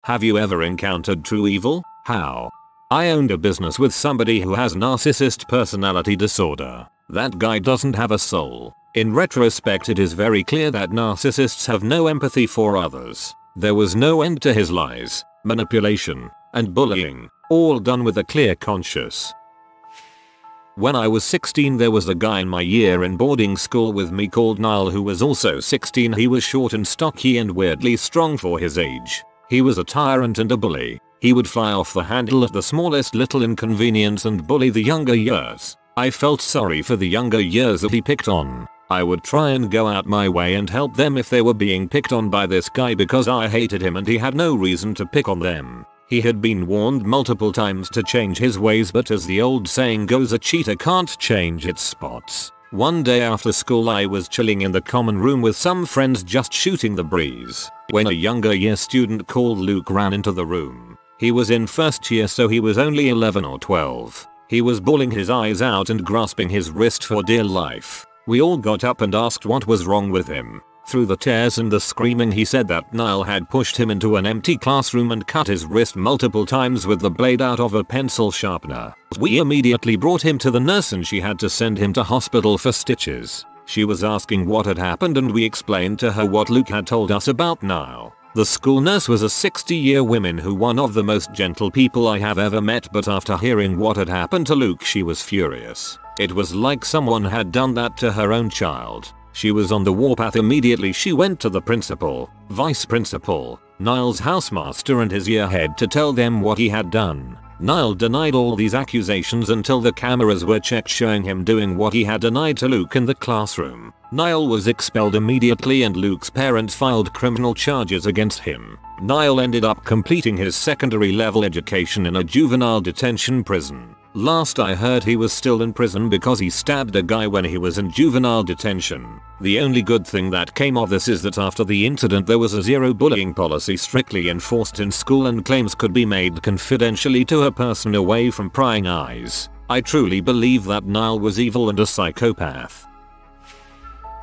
Have you ever encountered true evil? How? I owned a business with somebody who has narcissist personality disorder. That guy doesn't have a soul. In retrospect, it is very clear that narcissists have no empathy for others. There was no end to his lies, manipulation, and bullying, all done with a clear conscience. When I was 16, there was a guy in my year in boarding school with me called Niall who was also 16. He was short and stocky and weirdly strong for his age. He was a tyrant and a bully. He would fly off the handle at the smallest little inconvenience and bully the younger years. I felt sorry for the younger years that he picked on. I would try and go out my way and help them if they were being picked on by this guy because I hated him and he had no reason to pick on them. He had been warned multiple times to change his ways, but as the old saying goes, a cheetah can't change its spots. One day after school, I was chilling in the common room with some friends just shooting the breeze when a younger year student called Luke ran into the room. He was in first year, so he was only 11 or 12. He was bawling his eyes out and grasping his wrist for dear life. We all got up and asked what was wrong with him. Through the tears and the screaming, he said that Niall had pushed him into an empty classroom and cut his wrist multiple times with the blade out of a pencil sharpener. We immediately brought him to the nurse and she had to send him to hospital for stitches. She was asking what had happened and we explained to her what Luke had told us about Niall. The school nurse was a 60-year woman who one of the most gentle people I have ever met, but after hearing what had happened to Luke, she was furious. It was like someone had done that to her own child. She was on the warpath. Immediately she went to the principal, vice principal, Niall's housemaster and his year head to tell them what he had done. Niall denied all these accusations until the cameras were checked showing him doing what he had denied to Luke in the classroom. Niall was expelled immediately and Luke's parents filed criminal charges against him. Niall ended up completing his secondary level education in a juvenile detention prison. Last I heard, he was still in prison because he stabbed a guy when he was in juvenile detention. The only good thing that came of this is that after the incident there was a zero bullying policy strictly enforced in school and claims could be made confidentially to a person away from prying eyes. I truly believe that Niall was evil and a psychopath.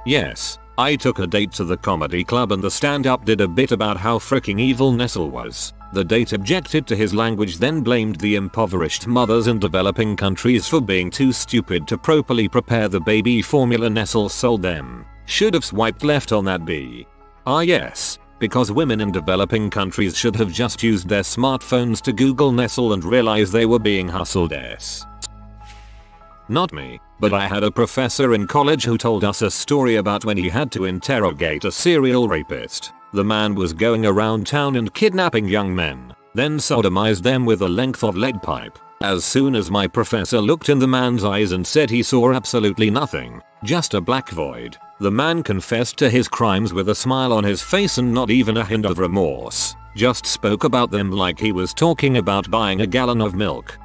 Yes, I took a date to the comedy club and the stand-up did a bit about how freaking evil Nestle was. The date objected to his language, then blamed the impoverished mothers in developing countries for being too stupid to properly prepare the baby formula Nestle sold them. Should have swiped left on that B. Ah yes, because women in developing countries should have just used their smartphones to Google Nestle and realize they were being hustled. Not me, but I had a professor in college who told us a story about when he had to interrogate a serial rapist. The man was going around town and kidnapping young men, then sodomized them with a length of lead pipe. As soon as my professor looked in the man's eyes and said he saw absolutely nothing, just a black void, the man confessed to his crimes with a smile on his face and not even a hint of remorse. Just spoke about them like he was talking about buying a gallon of milk.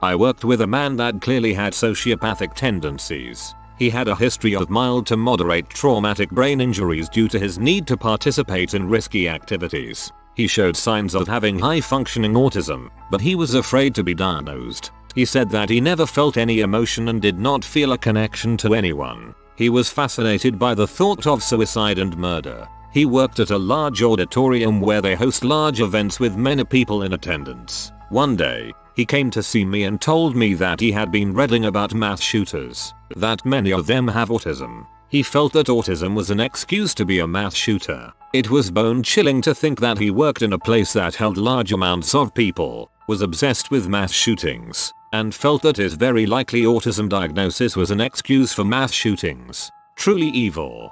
I worked with a man that clearly had sociopathic tendencies. He had a history of mild to moderate traumatic brain injuries due to his need to participate in risky activities. He showed signs of having high-functioning autism, but he was afraid to be diagnosed. He said that he never felt any emotion and did not feel a connection to anyone. He was fascinated by the thought of suicide and murder. He worked at a large auditorium where they host large events with many people in attendance. One day, he came to see me and told me that he had been reading about mass shooters, that many of them have autism. He felt that autism was an excuse to be a mass shooter. It was bone-chilling to think that he worked in a place that held large amounts of people, was obsessed with mass shootings, and felt that his very likely autism diagnosis was an excuse for mass shootings. Truly evil.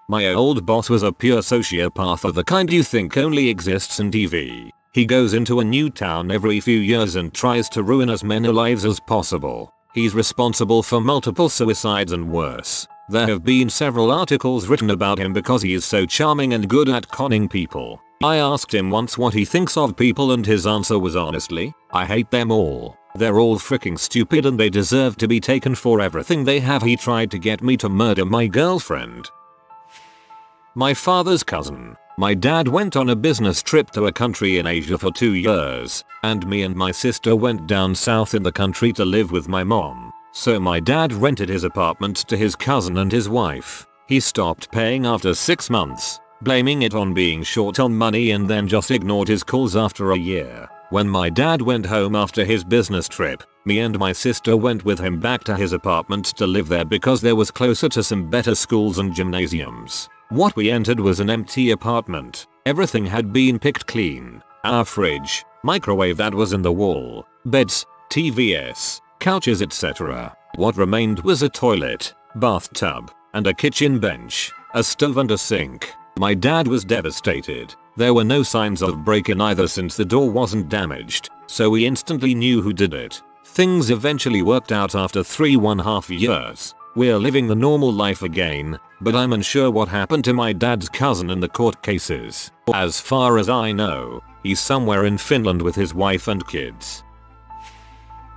My old boss was a pure sociopath of the kind you think only exists in TV. He goes into a new town every few years and tries to ruin as many lives as possible. He's responsible for multiple suicides and worse. There have been several articles written about him because he is so charming and good at conning people. I asked him once what he thinks of people and his answer was honestly, I hate them all. They're all freaking stupid and they deserve to be taken for everything they have. He tried to get me to murder my girlfriend. My father's cousin. My dad went on a business trip to a country in Asia for 2 years, and me and my sister went down south in the country to live with my mom. So my dad rented his apartment to his cousin and his wife. He stopped paying after 6 months. blaming it on being short on money, and then just ignored his calls after a year. When my dad went home after his business trip, me and my sister went with him back to his apartment to live there because there was closer to some better schools and gymnasiums. What we entered was an empty apartment. Everything had been picked clean. Our fridge, microwave that was in the wall, beds, TVs, couches, etc. What remained was a toilet, bathtub, and a kitchen bench, a stove and a sink. My dad was devastated. There were no signs of break-in either since the door wasn't damaged, so we instantly knew who did it. Things eventually worked out after 3.5 years. We're living the normal life again, but I'm unsure what happened to my dad's cousin in the court cases. As far as I know, he's somewhere in Finland with his wife and kids.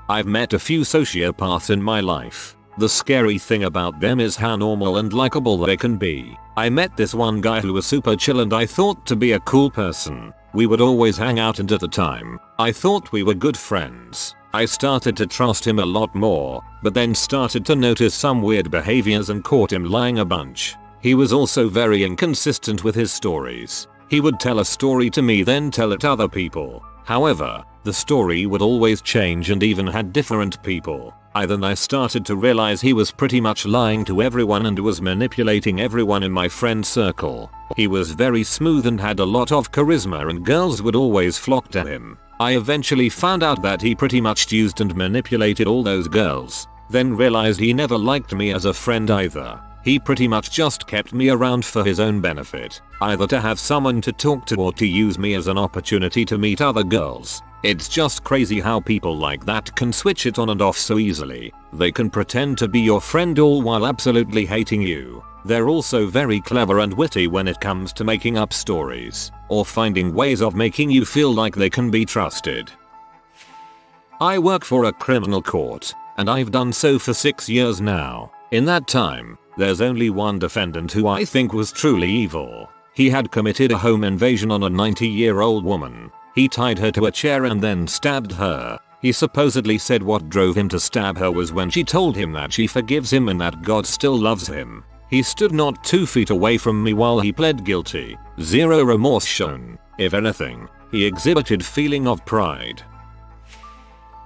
I've met a few sociopaths in my life. The scary thing about them is how normal and likable they can be. I met this one guy who was super chill and I thought to be a cool person. We would always hang out, and at the time, I thought we were good friends. I started to trust him a lot more, but then started to notice some weird behaviors and caught him lying a bunch. He was also very inconsistent with his stories. He would tell a story to me, then tell it to other people. However, the story would always change and even had different people. Then I started to realize he was pretty much lying to everyone and was manipulating everyone in my friend circle. He was very smooth and had a lot of charisma, and girls would always flock to him. I eventually found out that he pretty much used and manipulated all those girls, then realized he never liked me as a friend either. He pretty much just kept me around for his own benefit, either to have someone to talk to or to use me as an opportunity to meet other girls. It's just crazy how people like that can switch it on and off so easily. They can pretend to be your friend all while absolutely hating you. They're also very clever and witty when it comes to making up stories, or finding ways of making you feel like they can be trusted. I work for a criminal court, and I've done so for 6 years now. In that time, there's only one defendant who I think was truly evil. He had committed a home invasion on a 90-year-old woman. He tied her to a chair and then stabbed her. He supposedly said what drove him to stab her was when she told him that she forgives him and that God still loves him. He stood not 2 feet away from me while he pled guilty. Zero remorse shown. If anything, he exhibited feeling of pride.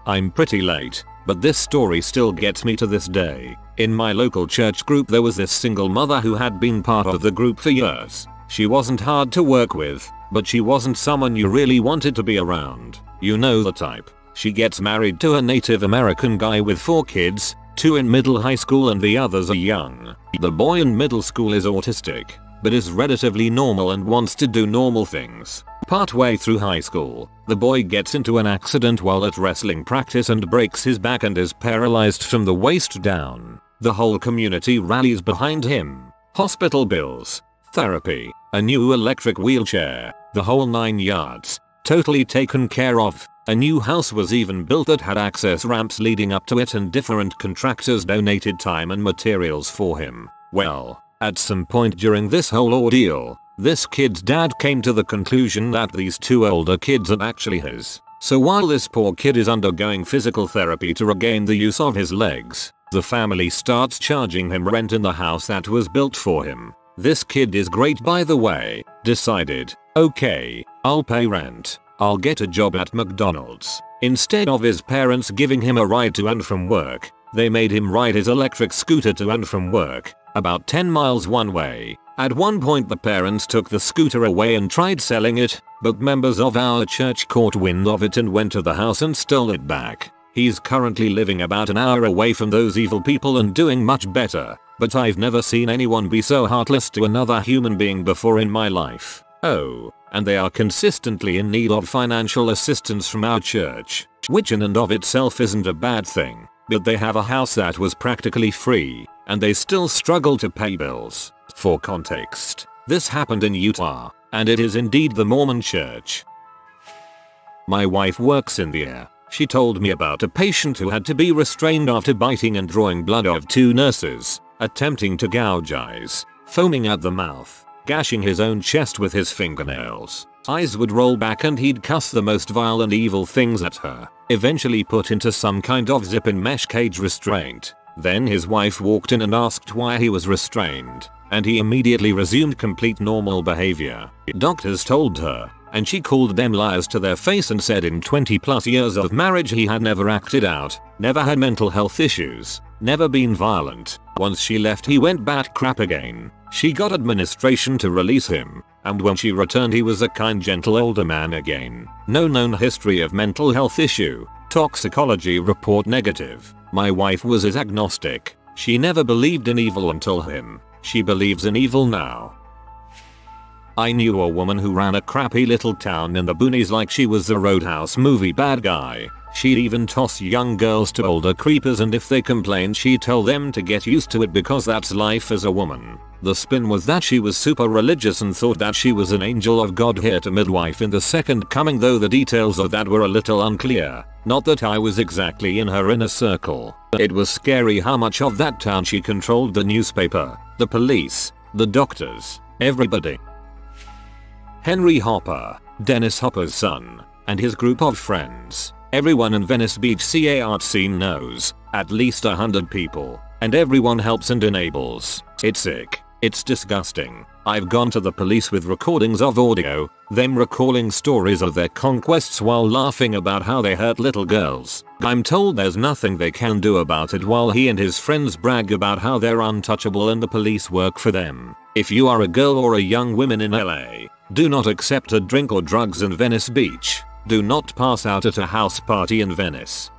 I'm pretty late, but this story still gets me to this day. In my local church group there was this single mother who had been part of the group for years. She wasn't hard to work with, but she wasn't someone you really wanted to be around. You know the type. She gets married to a Native American guy with 4 kids, 2 in middle high school and the others are young. The boy in middle school is autistic, but is relatively normal and wants to do normal things. Partway through high school, the boy gets into an accident while at wrestling practice and breaks his back and is paralyzed from the waist down. The whole community rallies behind him. Hospital bills, therapy, a new electric wheelchair, the whole 9 yards. Totally taken care of. A new house was even built that had access ramps leading up to it, and different contractors donated time and materials for him. Well, at some point during this whole ordeal, this kid's dad came to the conclusion that these 2 older kids are actually his. So while this poor kid is undergoing physical therapy to regain the use of his legs, the family starts charging him rent in the house that was built for him. This kid is great, by the way. Decided, okay, I'll pay rent. I'll get a job at McDonald's. Instead of his parents giving him a ride to and from work, they made him ride his electric scooter to and from work, about 10 miles one way. At one point the parents took the scooter away and tried selling it, but members of our church caught wind of it and went to the house and stole it back. He's currently living about an hour away from those evil people and doing much better, but I've never seen anyone be so heartless to another human being before in my life. Oh, and they are consistently in need of financial assistance from our church, which in and of itself isn't a bad thing, but they have a house that was practically free, and they still struggle to pay bills. For context, this happened in Utah, and it is indeed the Mormon church. My wife works in the air. She told me about a patient who had to be restrained after biting and drawing blood of 2 nurses, attempting to gouge eyes, foaming at the mouth, gashing his own chest with his fingernails. Eyes would roll back and he'd cuss the most vile and evil things at her, eventually put into some kind of zip and mesh cage restraint. Then his wife walked in and asked why he was restrained, and he immediately resumed complete normal behavior. Doctors told her, and she called them liars to their face and said in 20 plus years of marriage he had never acted out, never had mental health issues, never been violent. Once she left he went bat crap again. She got administration to release him, and when she returned he was a kind gentle older man again. No known history of mental health issue. Toxicology report negative. My wife was as agnostic. She never believed in evil until him. She believes in evil now. I knew a woman who ran a crappy little town in the boonies like she was the Roadhouse movie bad guy. She'd even toss young girls to older creepers, and if they complained she'd tell them to get used to it because that's life as a woman. The spin was that she was super religious and thought that she was an angel of God here to midwife in the second coming, though the details of that were a little unclear. Not that I was exactly in her inner circle. It was scary how much of that town she controlled: the newspaper, the police, the doctors, everybody. Henry Hopper, Dennis Hopper's son, and his group of friends. Everyone in Venice Beach CA art scene knows at least 100 people, and everyone helps and enables. It's sick. It's disgusting. I've gone to the police with recordings of audio, them recalling stories of their conquests while laughing about how they hurt little girls. I'm told there's nothing they can do about it, while he and his friends brag about how they're untouchable and the police work for them. If you are a girl or a young woman in LA, do not accept a drink or drugs in Venice Beach. Do not pass out at a house party in Venice.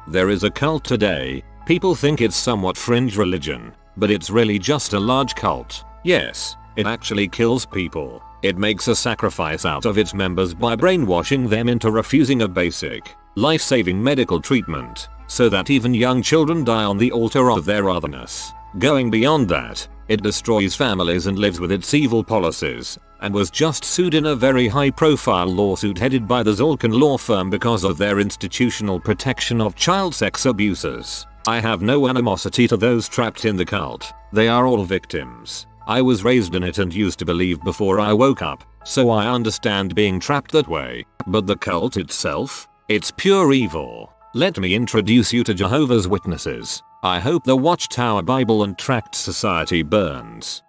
There is a cult today. People think it's somewhat fringe religion, but it's really just a large cult. Yes, it actually kills people. It makes a sacrifice out of its members by brainwashing them into refusing a basic, life-saving medical treatment, so that even young children die on the altar of their otherness. Going beyond that, it destroys families and lives with its evil policies, and was just sued in a very high-profile lawsuit headed by the Zolkin law firm because of their institutional protection of child sex abusers. I have no animosity to those trapped in the cult. They are all victims. I was raised in it and used to believe before I woke up, so I understand being trapped that way. But the cult itself? It's pure evil. Let me introduce you to Jehovah's Witnesses. I hope the Watchtower Bible and Tract Society burns.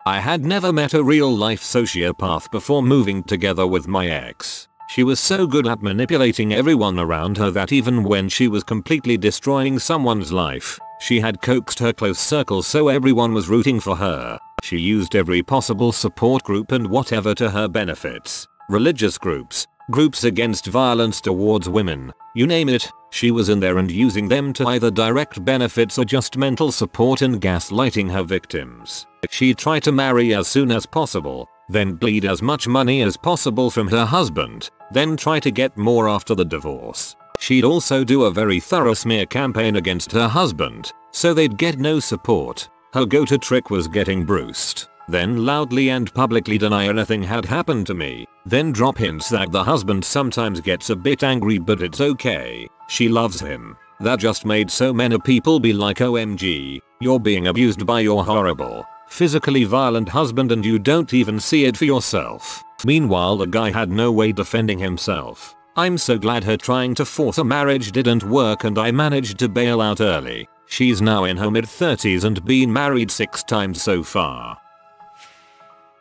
I had never met a real-life sociopath before moving together with my ex. She was so good at manipulating everyone around her that even when she was completely destroying someone's life, she had coaxed her close circle so everyone was rooting for her. She used every possible support group and whatever to her benefits. Religious groups, groups against violence towards women, you name it, she was in there and using them to either direct benefits or just mental support and gaslighting her victims. She'd try to marry as soon as possible, then bleed as much money as possible from her husband, then try to get more after the divorce. She'd also do a very thorough smear campaign against her husband, so they'd get no support. Her go-to trick was getting bruised, then loudly and publicly deny anything had happened to me, then drop hints that the husband sometimes gets a bit angry but it's okay, she loves him. That just made so many people be like, OMG, you're being abused by your horrible, physically violent husband and you don't even see it for yourself. Meanwhile the guy had no way defending himself. I'm so glad her trying to force a marriage didn't work and I managed to bail out early. She's now in her mid-30s and been married 6 times so far.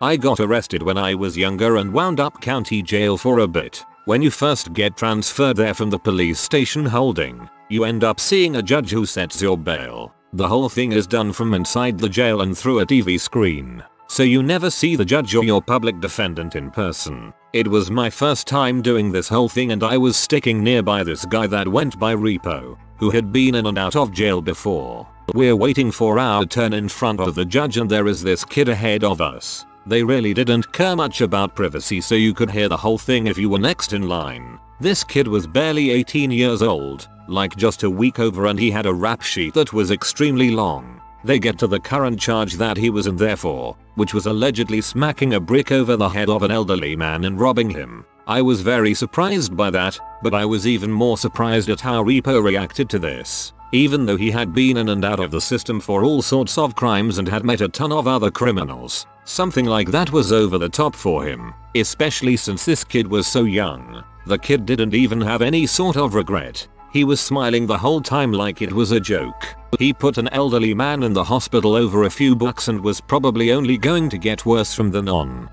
I got arrested when I was younger and wound up county jail for a bit. When you first get transferred there from the police station holding, you end up seeing a judge who sets your bail. The whole thing is done from inside the jail and through a TV screen, so you never see the judge or your public defendant in person. It was my first time doing this whole thing and I was sticking nearby this guy that went by Repo, who had been in and out of jail before. We're waiting for our turn in front of the judge and there is this kid ahead of us. They really didn't care much about privacy, so you could hear the whole thing if you were next in line. This kid was barely 18 years old, like just a week over, and he had a rap sheet that was extremely long. They get to the current charge that he was in there for, which was allegedly smacking a brick over the head of an elderly man and robbing him. I was very surprised by that, but I was even more surprised at how Repo reacted to this. Even though he had been in and out of the system for all sorts of crimes and had met a ton of other criminals, something like that was over the top for him, especially since this kid was so young. The kid didn't even have any sort of regret. He was smiling the whole time like it was a joke. He put an elderly man in the hospital over a few bucks and was probably only going to get worse from then on.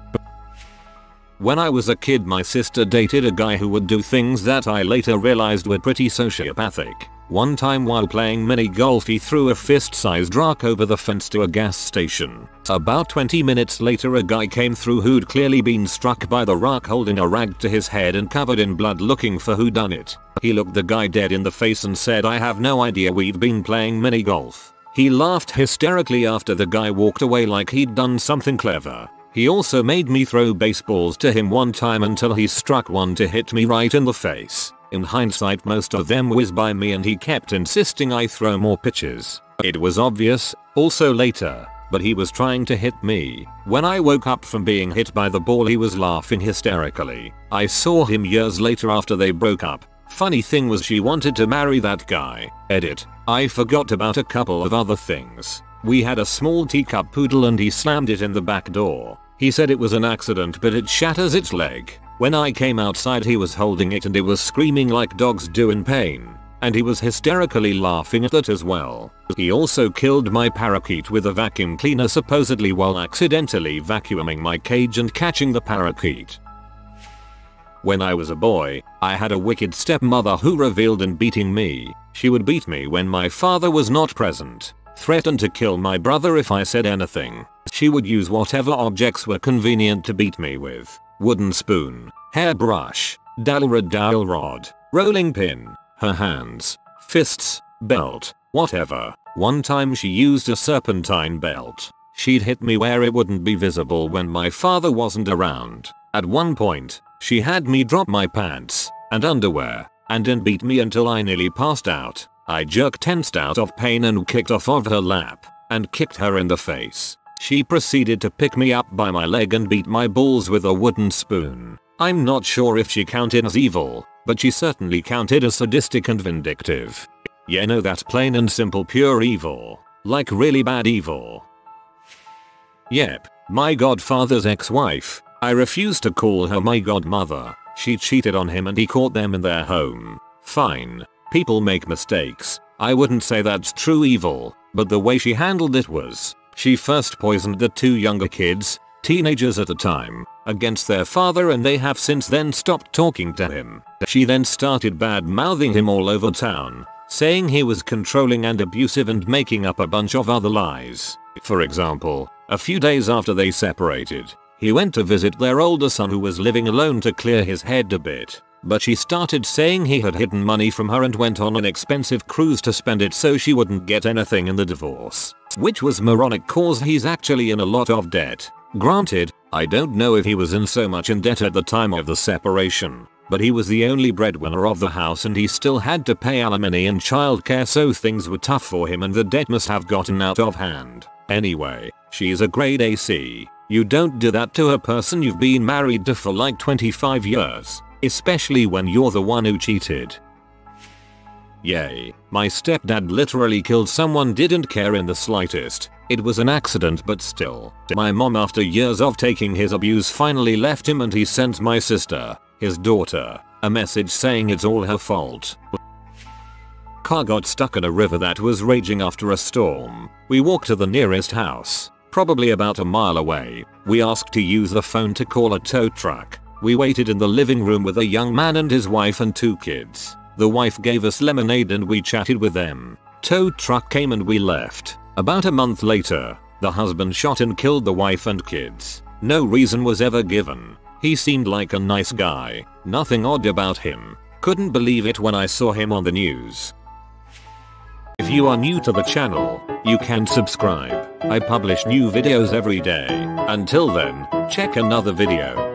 When I was a kid, my sister dated a guy who would do things that I later realized were pretty sociopathic. One time while playing mini golf, he threw a fist-sized rock over the fence to a gas station. About 20 minutes later, a guy came through who'd clearly been struck by the rock, holding a rag to his head and covered in blood, looking for whodunit. He looked the guy dead in the face and said, "I have no idea, we've been playing mini golf." He laughed hysterically after the guy walked away like he'd done something clever. He also made me throw baseballs to him one time until he struck one to hit me right in the face. In hindsight, most of them whizzed by me and he kept insisting I throw more pitches. It was obvious, also later, but he was trying to hit me. When I woke up from being hit by the ball, he was laughing hysterically. I saw him years later after they broke up. Funny thing was, she wanted to marry that guy. Edit. I forgot about a couple of other things. We had a small teacup poodle and he slammed it in the back door. He said it was an accident, but it shatters its leg. When I came outside, he was holding it and it was screaming like dogs do in pain. And he was hysterically laughing at that as well. He also killed my parakeet with a vacuum cleaner, supposedly while accidentally vacuuming my cage and catching the parakeet. When I was a boy, I had a wicked stepmother who reveled in beating me. She would beat me when my father was not present, threatened to kill my brother if I said anything. She would use whatever objects were convenient to beat me with. Wooden spoon, hairbrush, dowel rod, rolling pin, her hands, fists, belt, whatever. One time she used a serpentine belt. She'd hit me where it wouldn't be visible when my father wasn't around. At one point, she had me drop my pants and underwear and then beat me until I nearly passed out. I jerked, tensed out of pain, and kicked off of her lap and kicked her in the face. She proceeded to pick me up by my leg and beat my balls with a wooden spoon. I'm not sure if she counted as evil, but she certainly counted as sadistic and vindictive. You know, that's plain and simple pure evil. Like really bad evil. Yep, my godfather's ex-wife. I refuse to call her my godmother. She cheated on him and he caught them in their home. Fine. People make mistakes. I wouldn't say that's true evil, but the way she handled it was, she first poisoned the two younger kids, teenagers at the time, against their father, and they have since then stopped talking to him. She then started bad-mouthing him all over town, saying he was controlling and abusive and making up a bunch of other lies. For example, a few days after they separated, he went to visit their older son who was living alone to clear his head a bit. But she started saying he had hidden money from her and went on an expensive cruise to spend it so she wouldn't get anything in the divorce. Which was moronic, cause he's actually in a lot of debt. Granted, I don't know if he was in so much in debt at the time of the separation, but he was the only breadwinner of the house and he still had to pay alimony and childcare, so things were tough for him and the debt must have gotten out of hand. Anyway, she's a grade AC. You don't do that to a person you've been married to for like 25 years. Especially when you're the one who cheated. Yay, my stepdad literally killed someone, didn't care in the slightest. It was an accident, but still. My mom, after years of taking his abuse, finally left him and he sent my sister, his daughter, a message saying it's all her fault. Car got stuck in a river that was raging after a storm. We walked to the nearest house, probably about a mile away. We asked to use the phone to call a tow truck. We waited in the living room with a young man and his wife and two kids. The wife gave us lemonade and we chatted with them. Tow truck came and we left. About a month later, the husband shot and killed the wife and kids. No reason was ever given. He seemed like a nice guy. Nothing odd about him. Couldn't believe it when I saw him on the news. If you are new to the channel, you can subscribe. I publish new videos every day. Until then, check another video.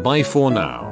Bye for now.